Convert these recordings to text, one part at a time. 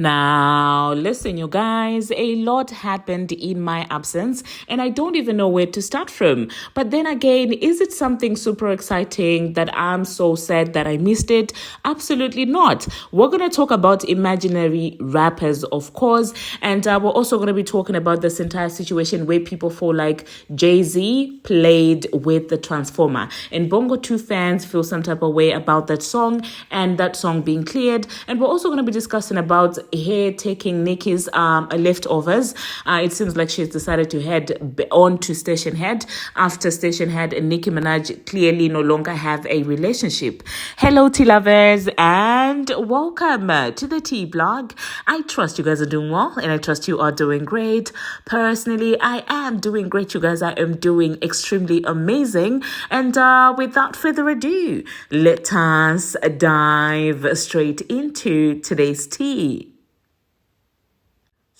Now, listen, you guys, a lot happened in my absence, and I don't even know where to start from. But then again, is it something super exciting that I'm so sad that I missed it? Absolutely not. We're going to talk about imaginary rappers, of course, and we're also going to be talking about this entire situation where people feel like Jay-Z played with the Transformer, and Bongo 2 fans feel some type of way about that song and that song being cleared. And we're also going to be discussing about here taking Nicki's leftovers. It seems like she's decided to head on to Station Head after Station Head and Nicki Minaj clearly no longer have a relationship. Hello, tea lovers, and welcome to the tea blog. I trust you guys are doing well, and I trust you are doing great. Personally, I am doing great, you guys. I am doing extremely amazing. And without further ado, let us dive straight into today's tea.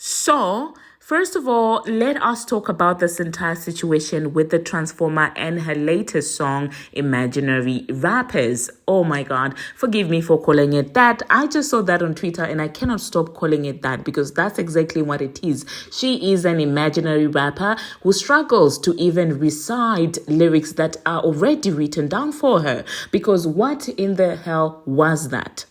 So, first of all, let us talk about this entire situation with the Transformer and her latest song, Imaginary Rappers. Oh my God, forgive me for calling it that. I just saw that on Twitter and I cannot stop calling it that because that's exactly what it is. She is an imaginary rapper who struggles to even recite lyrics that are already written down for her. Because what in the hell was that?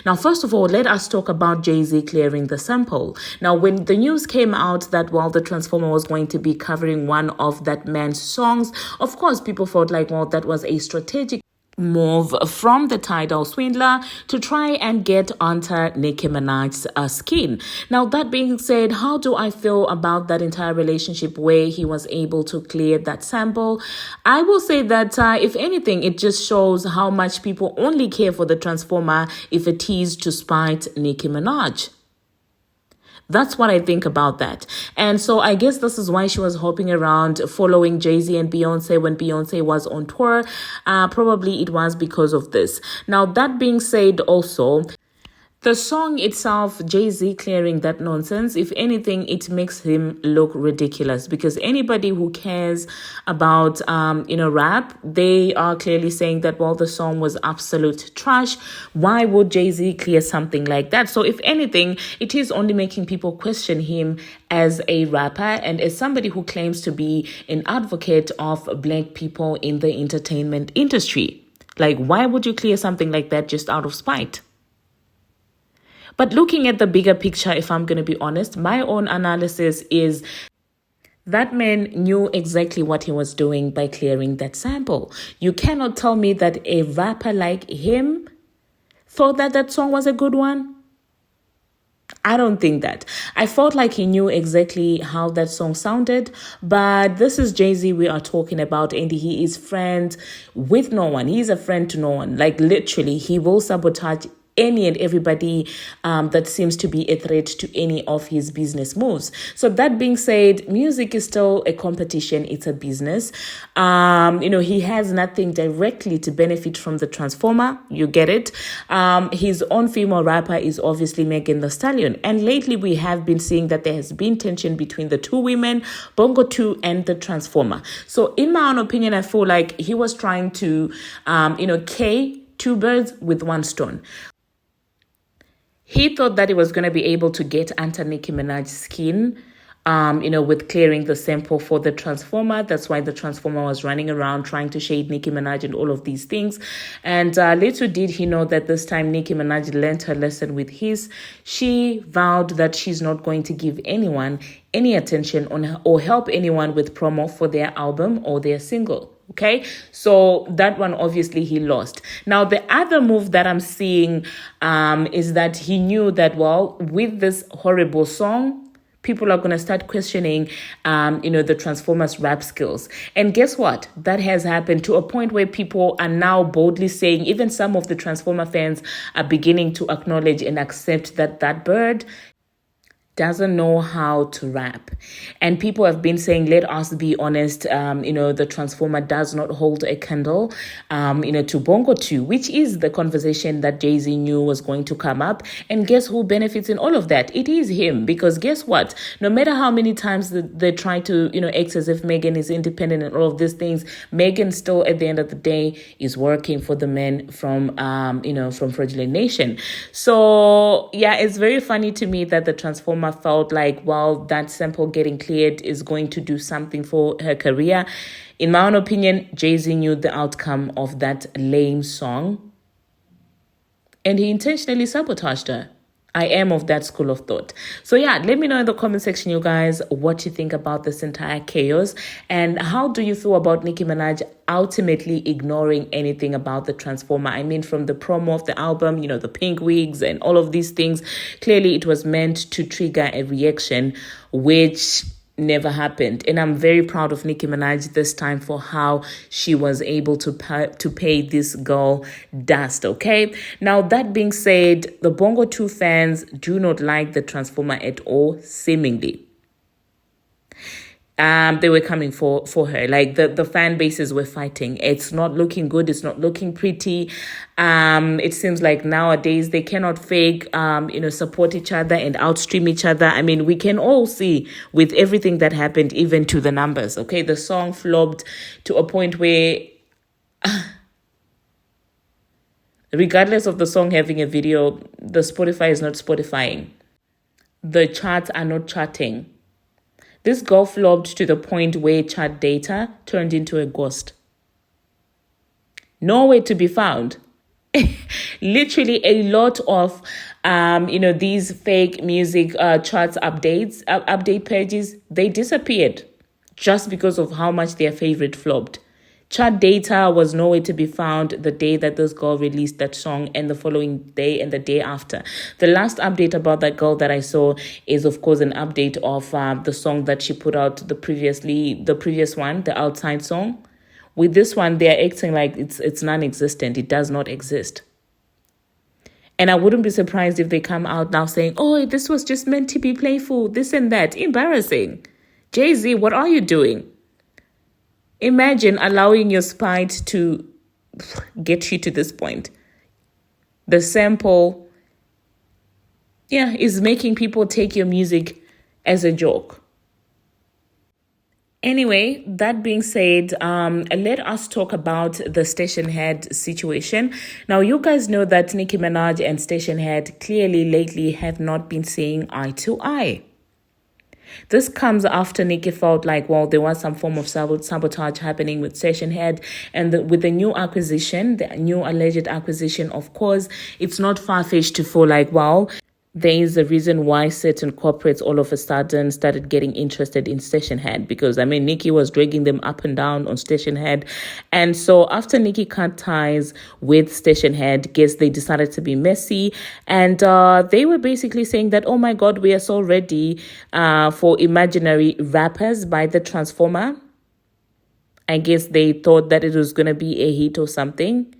Now, first of all, let us talk about Jay-Z clearing the sample. Now, when the news came out that, well, the Transformer was going to be covering one of that man's songs, of course, people felt like, well, that was a strategic move from the title swindler to try and get onto Nicki Minaj's skin. Now, that being said, how do I feel about that entire relationship where he was able to clear that sample? I will say that if anything, it just shows how much people only care for the Transformer if it is to spite Nicki Minaj. That's what I think about that. And so I guess this is why she was hopping around following Jay-Z and Beyonce when Beyonce was on tour. Probably it was because of this. Now, that being said also, the song itself, Jay-Z clearing that nonsense, if anything, it makes him look ridiculous because anybody who cares about, rap, they are clearly saying that, well, the song was absolute trash. Why would Jay-Z clear something like that? So if anything, it is only making people question him as a rapper and as somebody who claims to be an advocate of Black people in the entertainment industry. Like, why would you clear something like that just out of spite? But looking at the bigger picture, if I'm going to be honest, my own analysis is that man knew exactly what he was doing by clearing that sample. You cannot tell me that a rapper like him thought that that song was a good one. I don't think that. I felt like he knew exactly how that song sounded, but this is Jay-Z we are talking about, and he is friends with no one. He's a friend to no one. Like literally, he will sabotage any and everybody that seems to be a threat to any of his business moves. So that being said, music is still a competition. It's a business. He has nothing directly to benefit from the Transformer. You get it. His own female rapper is obviously Megan Thee Stallion. And lately we have been seeing that there has been tension between the two women, Bongo 2 and the So in my own opinion, I feel like he was trying to, kill two birds with one stone. He thought that he was going to be able to get under Nicki Minaj's skin, with clearing the sample for the Transformer. That's why the Transformer was running around trying to shade Nicki Minaj and all of these things. And little did he know that this time Nicki Minaj learned her lesson with his. She vowed that she's not going to give anyone any attention on her or help anyone with promo for their album or their single. Okay, so that one, obviously, he lost. Now, the other move that I'm seeing is that he knew that, well, with this horrible song, people are going to start questioning, the Transformers rap skills. And guess what? That has happened to a point where people are now boldly saying, even some of the Transformer fans are beginning to acknowledge and accept that that bird doesn't know how to rap. And people have been saying, let us be honest, the Transformer does not hold a candle, to Bongo 2, which is the conversation that Jay-Z knew was going to come up. And guess who benefits in all of that? It is him. Because guess what? No matter how many times they try to, act as if Megan is independent and all of these things, Megan still, at the end of the day, is working for the men from Fraudulent Nation. So, yeah, it's very funny to me that the Transformer felt like, well, that sample getting cleared is going to do something for her career. In my own opinion, Jay-Z knew the outcome of that lame song, and he intentionally sabotaged her. I am of that school of thought. So yeah, let me know in the comment section, you guys, what you think about this entire chaos, and how do you feel about Nicki Minaj ultimately ignoring anything about the Transformer? I mean, from the promo of the album, the pink wigs and all of these things, clearly it was meant to trigger a reaction, which never happened. And I'm very proud of Nicki Minaj this time for how she was able to pay this girl dust, okay? Now, that being said, the Bongo 2 fans do not like the Transformer at all, seemingly. They were coming for her. Like, the fan bases were fighting. It's not looking good. It's not looking pretty. It seems like nowadays they cannot fake, support each other and outstream each other. I mean, we can all see with everything that happened, even to the numbers, okay? The song flopped to a point where, regardless of the song having a video, the Spotify is not Spotifying. The charts are not charting. This girl flopped to the point where chart data turned into a ghost. Nowhere to be found. Literally a lot of, these fake music charts update pages, they disappeared just because of how much their favorite flopped. Chart data was nowhere to be found the day that this girl released that song, and the following day and the day after. The last update about that girl that I saw is, of course, an update of the song that she put out the previous one, the Outside song. With this one, they're acting like it's non-existent. It does not exist. And I wouldn't be surprised if they come out now saying, oh, this was just meant to be playful, this and that. Embarrassing. Jay-Z, what are you doing? Imagine allowing your spite to get you to this point. The sample, is making people take your music as a joke. Anyway, that being said, let us talk about the station head situation. Now, you guys know that Nicki Minaj and station head clearly lately have not been seeing eye to eye. This comes after Nicki felt like, well, there was some form of sabotage happening with Session Head. And with the new alleged acquisition, of course, it's not far-fetched to feel like, well, there is a reason why certain corporates all of a sudden started getting interested in Station Head, because Nicki was dragging them up and down on Station Head. And so after Nicki cut ties with Station Head, guess they decided to be messy, and they were basically saying that, oh my God, we are so ready for Imaginary Rappers by the Transformer. I guess they thought that it was going to be a hit or something,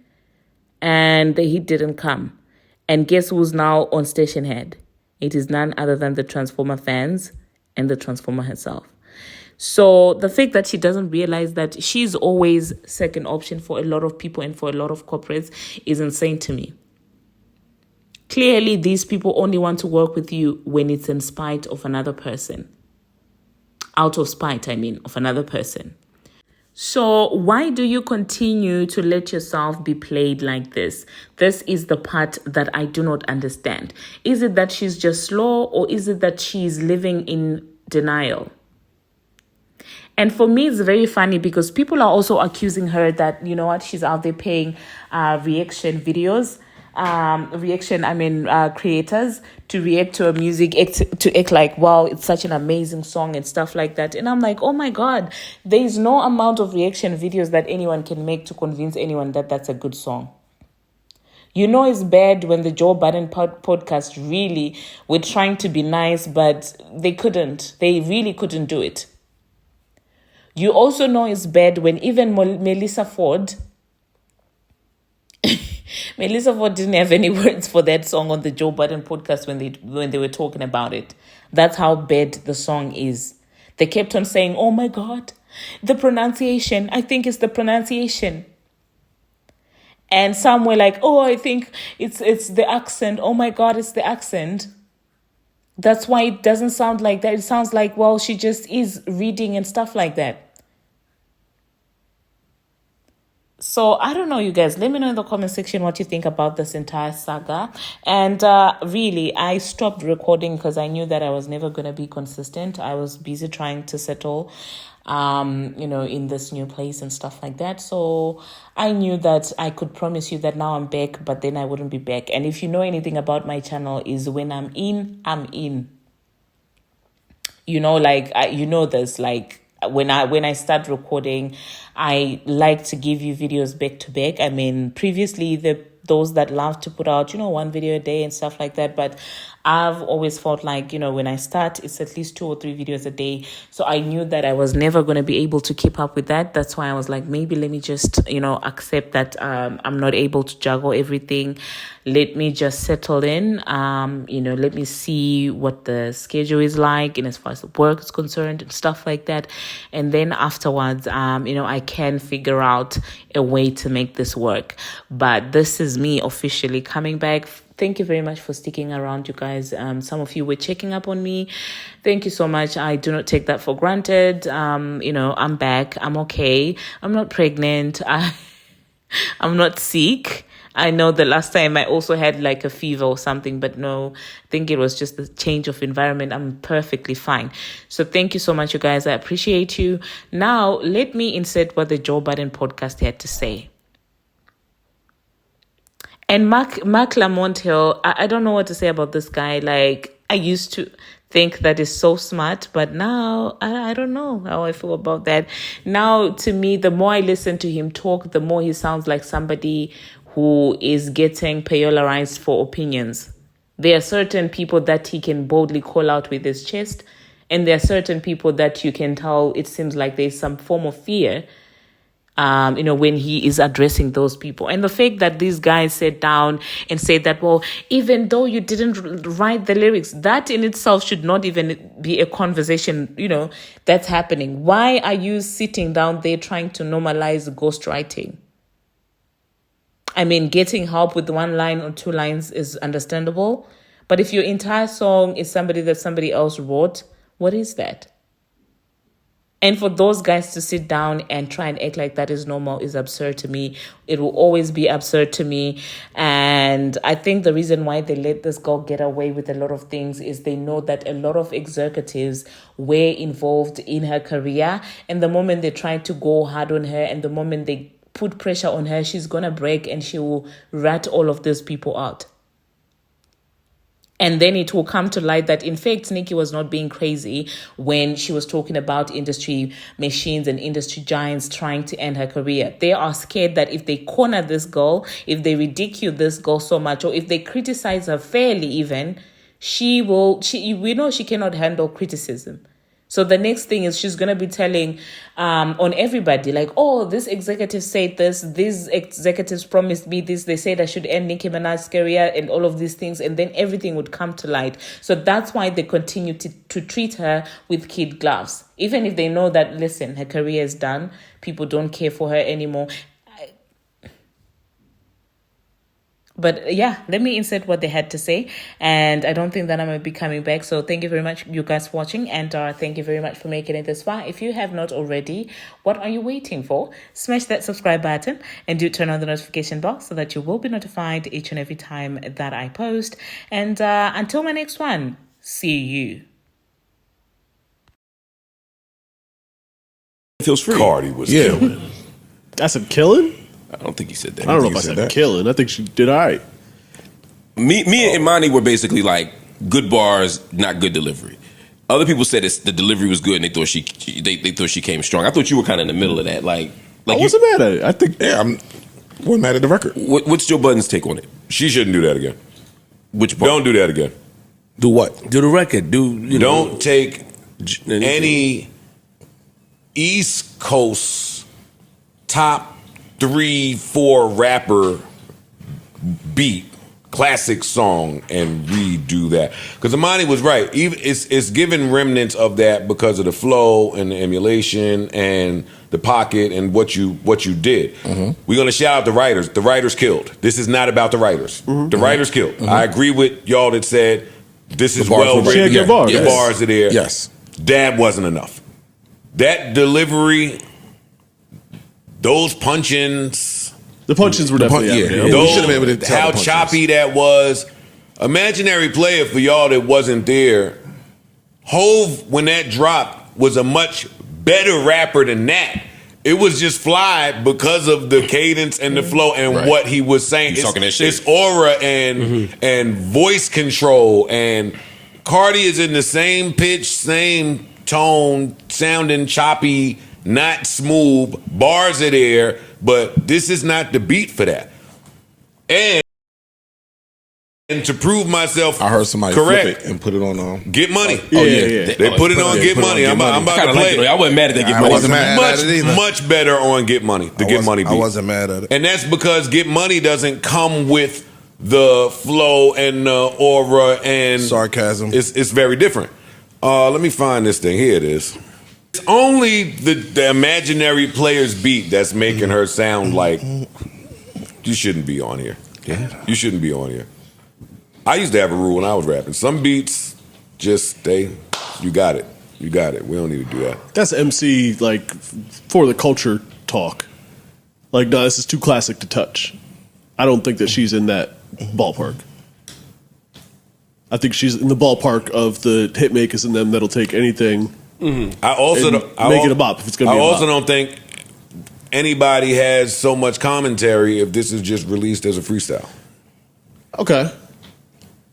and the hit didn't come. And guess who's now on Station Head? It is none other than the Transformer fans and the Transformer herself. So the fact that she doesn't realize that she's always second option for a lot of people and for a lot of corporates is insane to me. Clearly, these people only want to work with you when it's in spite of another person. Out of spite, of another person. So why do you continue to let yourself be played like this? This is the part that I do not understand. Is it that she's just slow, or is it that she's living in denial? And for me, it's very funny because people are also accusing her that, she's out there paying reaction videos. Creators to react to a music, to act like, wow, it's such an amazing song and stuff like that. And I'm like, oh my God, there is no amount of reaction videos that anyone can make to convince anyone that that's a good song. It's bad when the Joe Budden podcast really were trying to be nice, but they couldn't. They really couldn't do it. You also know it's bad when even Melissa Ford Melissa Ford didn't have any words for that song on the Joe Budden podcast when they were talking about it. That's how bad the song is. They kept on saying, "Oh my God, the pronunciation. I think it's the pronunciation." And some were like, "Oh, I think it's the accent. Oh my God, it's the accent." That's why it doesn't sound like that. It sounds like, well, she just is reading and stuff like that. So I don't know, you guys. Let me know in the comment section what you think about this entire saga. And really, I stopped recording because I knew that I was never going to be consistent. I was busy trying to settle, in this new place and stuff like that. So I knew that I could promise you that now I'm back, but then I wouldn't be back. And if you know anything about my channel, is when I'm in, I'm in. This, like, when I start recording, I like to give you videos back to back. I mean, previously those that love to put out, one video a day and stuff like that. But I've always felt like, when I start, it's at least 2 or 3 videos a day. So I knew that I was never going to be able to keep up with that. That's why I was like, maybe let me just, accept that I'm not able to juggle everything. Let me just settle in, let me see what the schedule is like and as far as the work is concerned and stuff like that. And then afterwards, I can figure out a way to make this work. But this is me officially coming back. Thank you very much for sticking around, you guys. Some of you were checking up on me. Thank you so much. I do not take that for granted. I'm back. I'm okay. I'm not pregnant. I'm not sick. I know the last time I also had like a fever or something, but no, I think it was just the change of environment. I'm perfectly fine. So thank you so much, you guys. I appreciate you. Now, let me insert what the Joe Budden podcast had to say. And Mark Lamont Hill, I don't know what to say about this guy. Like, I used to think that is so smart, but now I don't know how I feel about that. Now, to me, the more I listen to him talk, the more he sounds like somebody who is getting polarized for opinions. There are certain people that he can boldly call out with his chest, and there are certain people that you can tell it seems like there's some form of fear when he is addressing those people. And the fact that these guys sat down and said that, well, even though you didn't write the lyrics, that in itself should not even be a conversation, that's happening. Why are you sitting down there trying to normalize ghostwriting? I mean, getting help with 1 line or 2 lines is understandable. But if your entire song is somebody that somebody else wrote, what is that? And for those guys to sit down and try and act like that is normal is absurd to me. It will always be absurd to me. And I think the reason why they let this girl get away with a lot of things is they know that a lot of executives were involved in her career. And the moment they try to go hard on her and the moment they put pressure on her, she's going to break and she will rat all of these people out. And then it will come to light that, in fact, Nicki was not being crazy when she was talking about industry machines and industry giants trying to end her career. They are scared that if they corner this girl, if they ridicule this girl so much, or if they criticize her fairly even, we know she cannot handle criticism. So the next thing is she's going to be telling on everybody, like, oh, this executive said this, these executives promised me this, they said I should end Nicki Minaj's career and all of these things, and then everything would come to light. So that's why they continue to treat her with kid gloves. Even if they know that, listen, her career is done, people don't care for her anymore. But yeah, let me insert what they had to say. And I don't think that I'm going to be coming back. So thank you very much, you guys, for watching. And thank you very much for making it this far. If you have not already, what are you waiting for? Smash that subscribe button and do turn on the notification box so that you will be notified each and every time that I post. And until my next one, see you. Feels free. Cardi was killing. That's a killing? I don't think he said that. I don't know if I said killing. I think she did all right. Me and Imani were basically like good bars, not good delivery. Other people said the delivery was good and they thought she came strong. I thought you were kind of in the middle of that. Like I wasn't mad at it. I think wasn't mad at the record. What's Joe Budden's take on it? She shouldn't do that again. Which part? Don't do that again. Do what? Do the record. Don't take any East Coast top 3-4 rapper beat, classic song, and redo that. Because Imani was right. Even it's given remnants of that because of the flow and the emulation and the pocket and what you did. We're gonna shout out the writers. The writers killed. This is not about the writers. The writers killed. I agree with y'all that said this is well written. Good bars. The bars are there. Yes. That wasn't enough. That delivery, those punch-ins, The punches were definitely out there. those, we should have been able to tell how the punches. choppy that was. Imaginary player for y'all that wasn't there. Hove, when that dropped, was a much better rapper than that. It was just fly because of the cadence and the flow and what he was saying. He's talking that shit. It's aura and voice control, and Cardi is in the same pitch, same tone, sounding choppy, not smooth. Bars are there, but this is not the beat for that. And to prove myself, I heard somebody correct. flip it and put it on. Get Money. Yeah. They put it on Get Money. I'm about to play it. I wasn't mad at that. Get I Money. wasn't mad at it either. Much better on Get Money. The Get Money beat. I wasn't mad at it. And that's because Get Money doesn't come with the flow and the aura and Sarcasm. It's very different. Let me find this thing. Here it is. It's only the imaginary player's beat that's making her sound like you shouldn't be on here. You shouldn't be on here. I used to have a rule when I was rapping. Some beats just you got it. You got it. We don't need to do that. That's MC, like, for the culture talk. Like, no, this is too classic to touch. I don't think that she's in that ballpark. I think she's in the ballpark of the hit makers and them that'll take anything I also and don't, make it a bop if it's going to be I a also bop. don't think anybody has so much commentary if this is just released as a freestyle. Okay.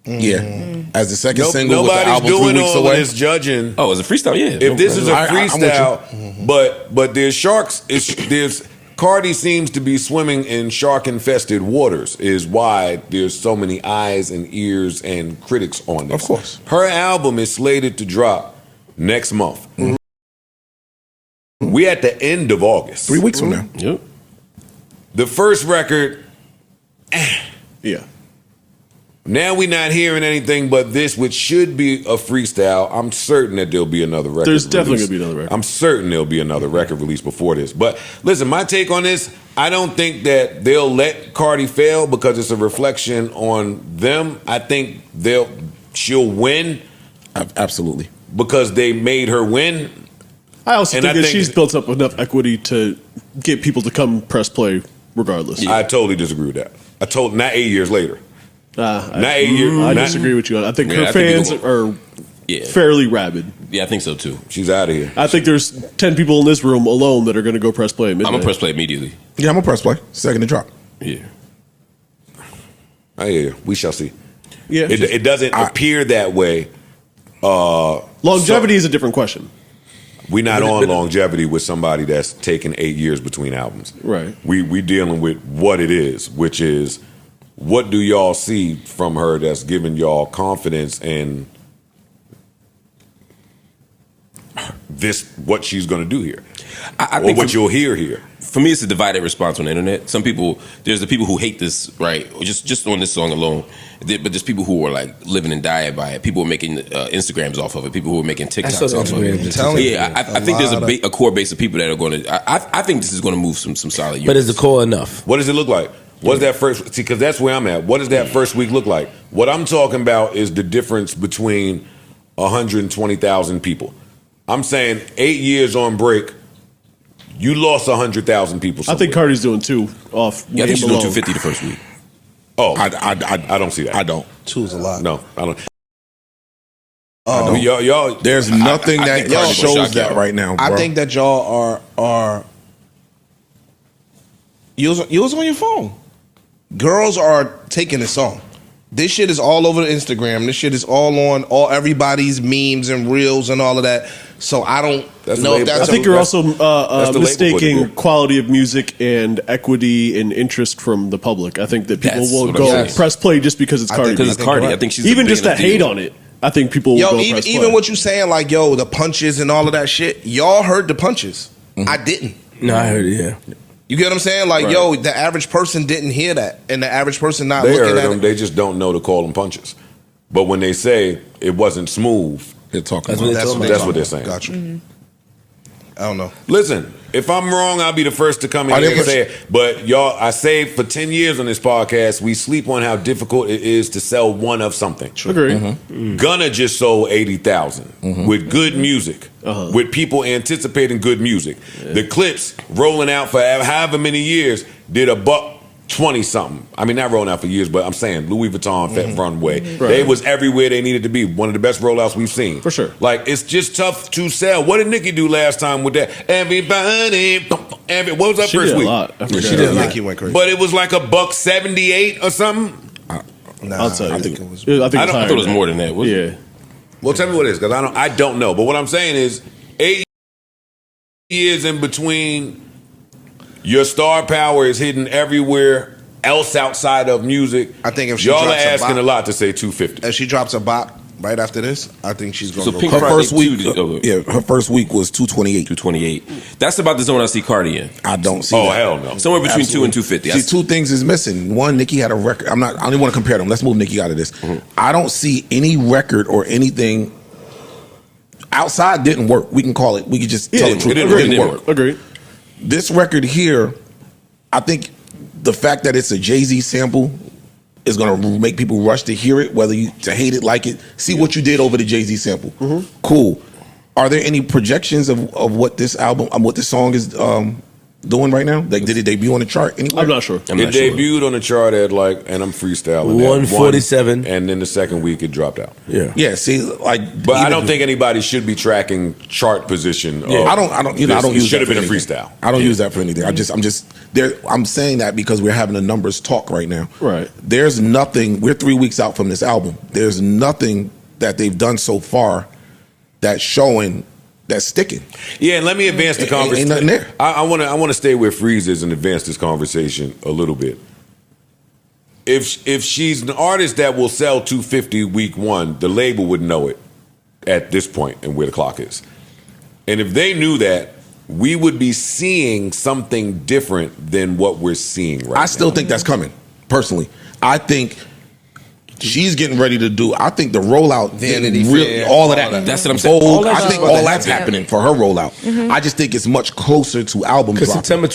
Yeah. As the second single with the Nobody's album doing 3 weeks all away. of this judging. Oh, it's a freestyle. Yeah. If this is a I'm with you. freestyle, but there's sharks. There's Cardi seems to be swimming in shark-infested waters. Is why there's so many eyes and ears and critics on this. Of course. Her album is slated to drop next month. We at the end of August. 3 weeks from now. Yep. The first record. Yeah. Now we're not hearing anything but this, which should be a freestyle. I'm certain that there'll be another record. There's definitely released. gonna be another record. I'm certain there'll be another record released before this. But listen, my take on this, I don't think that they'll let Cardi fail because it's a reflection on them. I think she'll win Absolutely. because they made her win. I also And think I that think- she's built up enough equity to get people to come press play regardless. I totally disagree with that. Not 8 years later. Not 8 years. I not- disagree with you. I think Yeah, her I think fans people- are Yeah. fairly rabid. Yeah, I think so too. She's out of here. I think there's 10 people in this room alone that are going to go press play at midnight. I'm gonna press play immediately. Yeah, I'm gonna press play. Second to drop. Yeah. I hear you. We shall see. Yeah. It doesn't appear that way. Longevity is a different question. We're not on longevity with somebody that's taken 8 years between albums. Right. We dealing with what it is, which is what do y'all see from her that's giving y'all confidence in this, what she's going to do here, I or think what you'll hear here. For me, it's a divided response on the internet. Some people, there's the people who hate this, right? Or just on this song alone. But there's people who are like living and dying by it. People who are making Instagrams off of it. People who are making TikToks what off of Instagram it. is telling you. Yeah, I think there's a core base of people that are going to. I think this is going to move some solid units. But is the core enough? What does it look like? What does that first, see, because that's where I'm at. What does that first week look like? What I'm talking about is the difference between 120,000 people. I'm saying 8 years on break, you lost 100,000 people. I think Cardi's doing 2 off. Yeah, I think she's below. doing 250 the first week. Oh, I don't see that. I don't. 2's a lot. No, I don't. don't. Y'all, There's nothing I that think Cardi shows gonna shock that y'all. right now, bro. I think that y'all are you was on your phone. Girls are taking the song. This shit is all over the Instagram. This shit is all on everybody's memes and reels and all of that. So I don't That's the know if label. that's I think a, you're also that's the label putting mistaking it. quality of music and equity and interest from the public. I think that people That's will what I'm go saying. press play just because it's Cardi. Because B. it's Cardi. I think she's Even a big just that enough hate deal. on it, I think people will yo, go even press even play. what you saying, like, yo, the punches and all of that shit, y'all heard the punches. I didn't. No, I heard it, yeah. You get what I'm saying? Like, yo, the average person didn't hear that, and the average person not They looking heard at them. it. They just don't know to call them punches. But when they say it wasn't smooth, They're talking. that's what they're saying. Got you. I don't know. Listen, if I'm wrong, I'll be the first to come in here and say it. But y'all, I say for 10 years on this podcast, we sleep on how difficult it is to sell one of something. Agree. Gunna just sold 80,000 with good music, with people anticipating good music. The clips rolling out for however many years did $120 something. I mean, not rolling out for years, but I'm saying Louis Vuitton, Fat Runway. They was everywhere they needed to be. One of the best rollouts we've seen. For sure. Like, it's just tough to sell. What did Nicki do last time with that? Everybody, what was that She first did a week? lot. I forgot. she did a lot. Nicki went crazy. But it was like $178 or something. Nah, I'll tell you. I think it was. I thought it was more than that. Was it? Yeah. Well, tell me what it is, because I don't know. But what I'm saying is, 8 years in between, your star power is hidden everywhere else outside of music. I think if she y'all are drops a asking bop- a lot to say 250. If she drops a bop right after this, I think she's going So to Pink go. Her Friday first week, 2, her first week was 228. 228. That's about the zone I see Cardi in. I don't see. Oh, that. hell no. Somewhere between 2 and Absolutely. 250. See, two things is missing. One, Nicki had a record. I don't even want to compare them. Let's move Nicki out of this. I don't see any record or anything. Outside didn't work. We can call it. We could just tell the truth. It didn't work. Agreed. This record here, I think the fact that it's a Jay-Z sample is going to make people rush to hear it, whether you to hate it, like it. See what you did over the Jay-Z sample. Cool. Are there any projections of what this album, what this song is doing right now? Like, did it debut on the chart anywhere? I'm not sure. It debuted on the chart at and I'm freestyling. 147. And then the second week it dropped out. Yeah. See, like, But I don't think anybody should be tracking chart position. I don't use Should have that been a for anything. freestyle. I don't use that for anything. I'm just there. I'm saying that because we're having a numbers talk right now. Right. There's nothing. We're 3 weeks out from this album. There's nothing that they've done so far that's showing that's sticking. Yeah, and let me advance the conversation. Ain't nothing there. I want to stay where Freeze is and advance this conversation a little bit. If she's an artist that will sell 250 week one, the label would know it at this point and where the clock is. And if they knew that, we would be seeing something different than what we're seeing right now. I still think that's coming. Personally, I think she's getting ready to do. I think the rollout, Vanity really, Fair, all of that. That's what I'm saying. Vogue, All that I shit's think about all to that's happen. happening for her rollout. I just think it's much closer to album Because dropping. September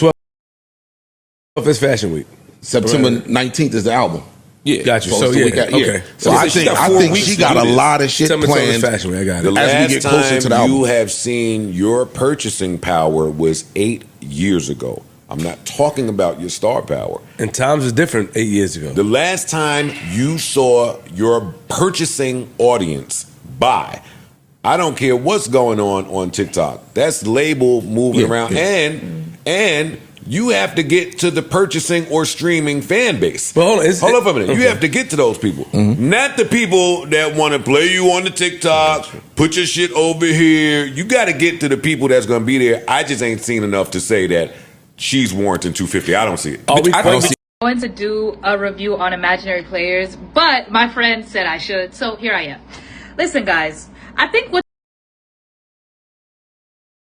12th is Fashion Week. September 19th is the album. Yeah. Got you. So So, it's the yeah. week out- Okay. So I think she got a lot of shit September 12th is planned. Fashion Week. I got The it. As we last get closer to the time album. you have seen your purchasing power was 8 years ago. I'm not talking about your star power. And times is different 8 years ago. The last time you saw your purchasing audience buy, I don't care what's going on TikTok. That's label moving around, and you have to get to the purchasing or streaming fan base. But hold on, hold on for a minute. You have to get to those people, not the people that want to play you on the TikTok. Put your shit over here. You got to get to the people that's going to be there. I just ain't seen enough to say that she's warranting 250. I don't see it. I don't see Going to do a review on imaginary players, but my friend said I should, so here I am. Listen, guys, I think what